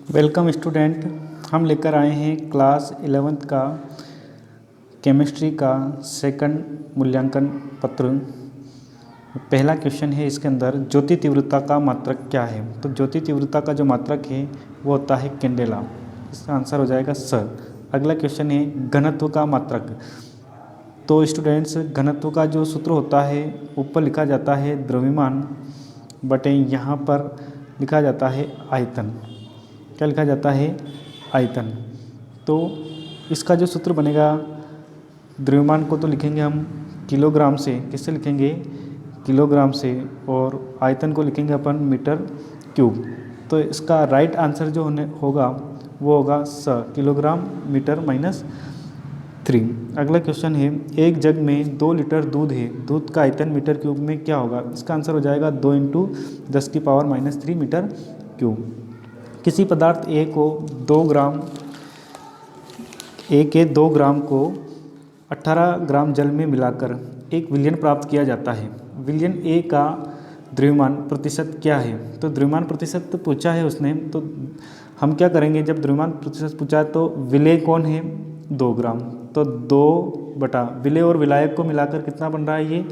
Welcome student. हम लेकर आए हैं क्लास 11th का केमिस्ट्री का सेकंड मूल्यांकन पत्र। पहला क्वेश्चन है इसके अंदर, ज्योति तीव्रता का मात्रक क्या है। तो ज्योति तीव्रता का जो मात्रक है वो होता है कैंडेला। इसका आंसर हो जाएगा स। अगला क्वेश्चन है घनत्व का मात्रक। तो स्टूडेंट्स, घनत्व का जो सूत्र होता है ऊपर लिखा जाता है द्रव्यमान बटे यहाँ पर लिखा जाता है आयतन। क्या लिखा जाता है? आयतन। तो इसका जो सूत्र बनेगा, द्रव्यमान को तो लिखेंगे हम किलोग्राम से। किससे लिखेंगे? किलोग्राम से। और आयतन को लिखेंगे अपन मीटर क्यूब। तो इसका राइट आंसर जो होगा वो होगा स, किलोग्राम मीटर माइनस 3। अगला क्वेश्चन है, एक जग में 2 लीटर दूध है, दूध का आयतन मीटर क्यूब में क्या होगा। इसका आंसर हो जाएगा 2 × 10⁻³ मीटर क्यूब। किसी पदार्थ ए को 2 ग्राम को 18 ग्राम जल में मिलाकर 1 विलयन प्राप्त किया जाता है। विलयन ए का द्रव्यमान प्रतिशत क्या है। तो द्रव्यमान प्रतिशत पूछा है उसने, तो हम क्या करेंगे, जब द्रव्यमान प्रतिशत पूछा है तो विलेय कौन है? 2 ग्राम। तो 2 बटा विलेय और विलायक को मिलाकर कितना बन रहा है ये?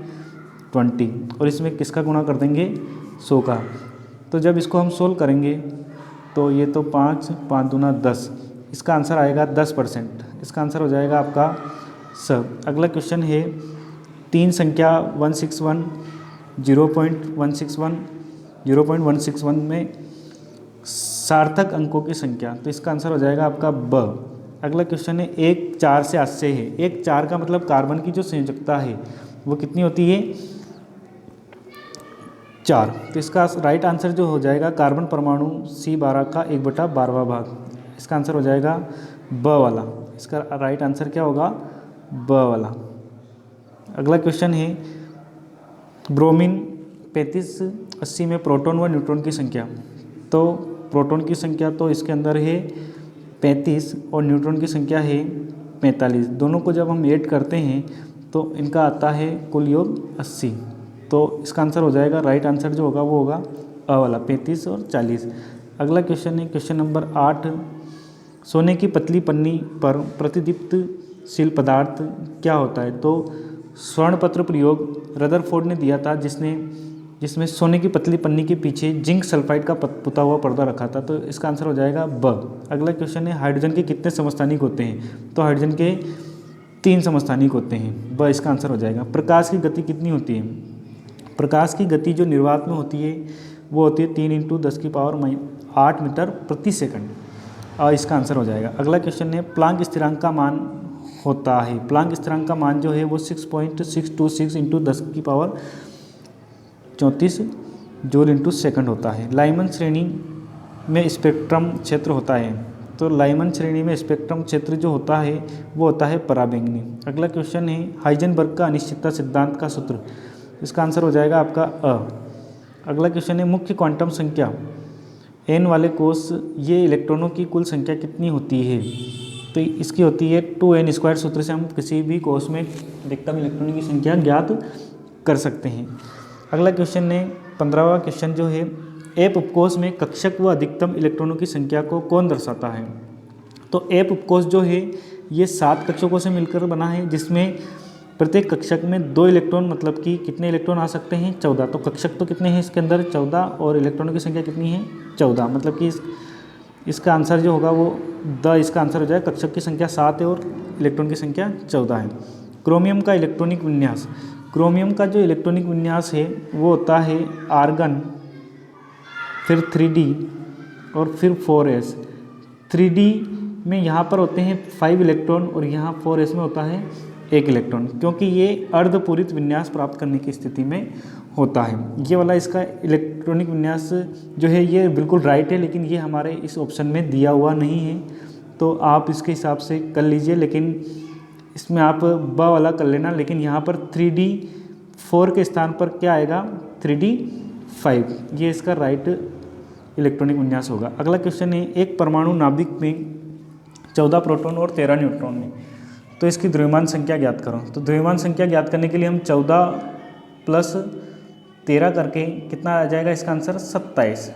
20। और इसमें किसका गुणा कर देंगे? 100 का। तो जब इसको हम सोल्व करेंगे तो ये तो 5 5 दूना 10, इसका आंसर आएगा 10%। इसका आंसर हो जाएगा आपका स। अगला क्वेश्चन है, 3 संख्या 161, 0.161, 0.161 में सार्थक अंकों की संख्या। तो इसका आंसर हो जाएगा आपका ब। अगला क्वेश्चन है, 1 4 से आश्चर्य है। 1 4 का मतलब कार्बन की जो संयोजकता है वो कितनी होती है? 4। तो इसका राइट आंसर जो हो जाएगा, कार्बन परमाणु C12 का 1/12वां भाग। इसका आंसर हो जाएगा ब वाला। इसका राइट आंसर क्या होगा? ब वाला। अगला क्वेश्चन है, ब्रोमीन 3580 में प्रोटॉन व न्यूट्रॉन की संख्या। तो प्रोटॉन की संख्या तो इसके अंदर है 35 और न्यूट्रॉन की संख्या है 45। दोनों को जब हम ऐड करते हैं तो इनका आता है कुल योग 80। तो इसका आंसर हो जाएगा, राइट आंसर जो होगा वो होगा अ वाला, 35 और 40। अगला क्वेश्चन है क्वेश्चन नंबर 8, सोने की पतली पन्नी पर प्रतिदीप्तशील पदार्थ क्या होता है। तो स्वर्णपत्र प्रयोग रदरफोर्ड ने दिया था, जिसमें सोने की पतली पन्नी के पीछे जिंक सल्फाइड का पुता हुआ पर्दा रखा था। तो इसका आंसर हो जाएगा ब। अगला क्वेश्चन है, हाइड्रोजन के कितने समस्थानिक होते हैं। तो हाइड्रोजन के 3 समस्थानिक होते हैं। ब इसका आंसर हो जाएगा। प्रकाश की गति कितनी होती है। प्रकाश की गति जो निर्वात में होती है वो होती है 3 × 10⁸ मीटर प्रति सेकंड। इसका आंसर हो जाएगा। अगला क्वेश्चन है, प्लांक स्थिरांक का मान होता है। प्लांक स्थिरांक का मान जो है वो 6.626 × 10⁻34 जूल/सेकंड होता है। लाइमन श्रेणी में स्पेक्ट्रम क्षेत्र होता है। तो लाइमन श्रेणी में स्पेक्ट्रम क्षेत्र जो होता है वो होता है पराबैंगनी। अगला क्वेश्चन है, हाइजेनबर्ग का अनिश्चितता सिद्धांत का सूत्र। इसका आंसर हो जाएगा आपका अ। अगला क्वेश्चन है, मुख्य क्वांटम संख्या n वाले कोष ये इलेक्ट्रॉनों की कुल संख्या कितनी होती है। तो इसकी होती है 2n² सूत्र से हम किसी भी कोष में अधिकतम इलेक्ट्रॉनों की संख्या ज्ञात कर सकते हैं। अगला क्वेश्चन है 15वां क्वेश्चन जो है, एप उपकोष में कक्षक व अधिकतम इलेक्ट्रॉनों की संख्या को कौन दर्शाता है। तो एप उपकोष जो है ये 7 कक्षकों से मिलकर बना है, जिसमें प्रत्येक कक्षक में 2 इलेक्ट्रॉन, मतलब कि कितने इलेक्ट्रॉन आ सकते हैं? 14। तो कक्षक तो कितने हैं इसके अंदर? 14। और इलेक्ट्रॉनों की संख्या कितनी है? 14। मतलब कि इसका आंसर जो होगा वो इसका आंसर हो जाएगा। कक्षक की संख्या 7 है और इलेक्ट्रॉन की संख्या 14 है। क्रोमियम का इलेक्ट्रॉनिक विन्यास। क्रोमियम का जो इलेक्ट्रॉनिक विन्यास है वो होता है आर्गन, फिर 3d और फिर 4s। 3d में यहाँ पर होते हैं 5 इलेक्ट्रॉन और यहाँ 4s में होता है 1 इलेक्ट्रॉन, क्योंकि ये अर्धपूरित विन्यास प्राप्त करने की स्थिति में होता है। ये वाला इसका इलेक्ट्रॉनिक विन्यास जो है ये बिल्कुल राइट है, लेकिन ये हमारे इस ऑप्शन में दिया हुआ नहीं है। तो आप इसके हिसाब से कर लीजिए, लेकिन इसमें आप ब वाला कर लेना। लेकिन यहाँ पर 3d4 के स्थान पर क्या आएगा? 3d5। ये इसका राइट इलेक्ट्रॉनिक विन्यास होगा। अगला क्वेश्चन है, एक परमाणु नाभिक में 14 प्रोटॉन और 13 न्यूट्रॉन है, तो इसकी द्रव्यमान संख्या ज्ञात करो। तो द्रव्यमान संख्या ज्ञात करने के लिए हम 14 + 13 करके कितना आ जाएगा इसका आंसर? 27।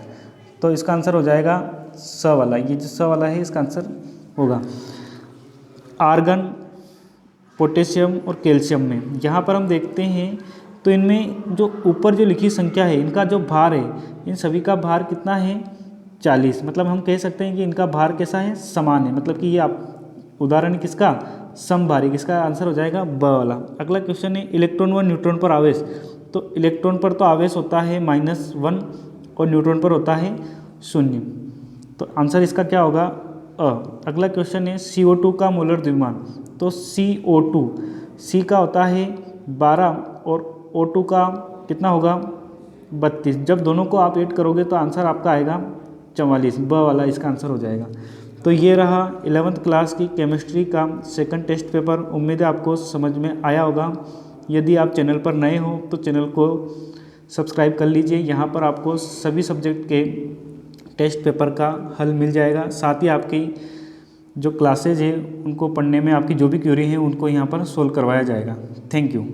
तो इसका आंसर हो जाएगा स वाला, ये जो स वाला है इसका आंसर होगा। आर्गन, पोटेशियम और कैल्शियम में यहाँ पर हम देखते हैं तो इनमें जो ऊपर जो लिखी संख्या है इनका जो भार है, इन सभी का भार कितना है 40। मतलब हम कह सकते हैं कि इनका भार कैसा है, समान है। मतलब कि ये आप उदाहरण किसका, समभारी, किसका आंसर हो जाएगा ब वाला। अगला क्वेश्चन है इलेक्ट्रॉन व न्यूट्रॉन पर आवेश। तो इलेक्ट्रॉन पर तो आवेश होता है -1 और न्यूट्रॉन पर होता है 0। तो आंसर इसका क्या होगा अ। अगला क्वेश्चन है CO2 का मोलर द्रव्यमान। तो CO2, C का होता है 12 और O2 का कितना होगा 32। जब दोनों को आप ऐड करोगे तो आंसर आपका आएगा 44, ब वाला इसका आंसर हो जाएगा। तो ये रहा 11th क्लास की केमिस्ट्री का सेकंड टेस्ट पेपर। उम्मीद है आपको समझ में आया होगा। यदि आप चैनल पर नए हो तो चैनल को सब्सक्राइब कर लीजिए। यहाँ पर आपको सभी सब्जेक्ट के टेस्ट पेपर का हल मिल जाएगा। साथ ही आपकी जो क्लासेज है उनको पढ़ने में आपकी जो भी क्वेरी है उनको यहाँ पर सोल्व करवाया जाएगा। Thank you.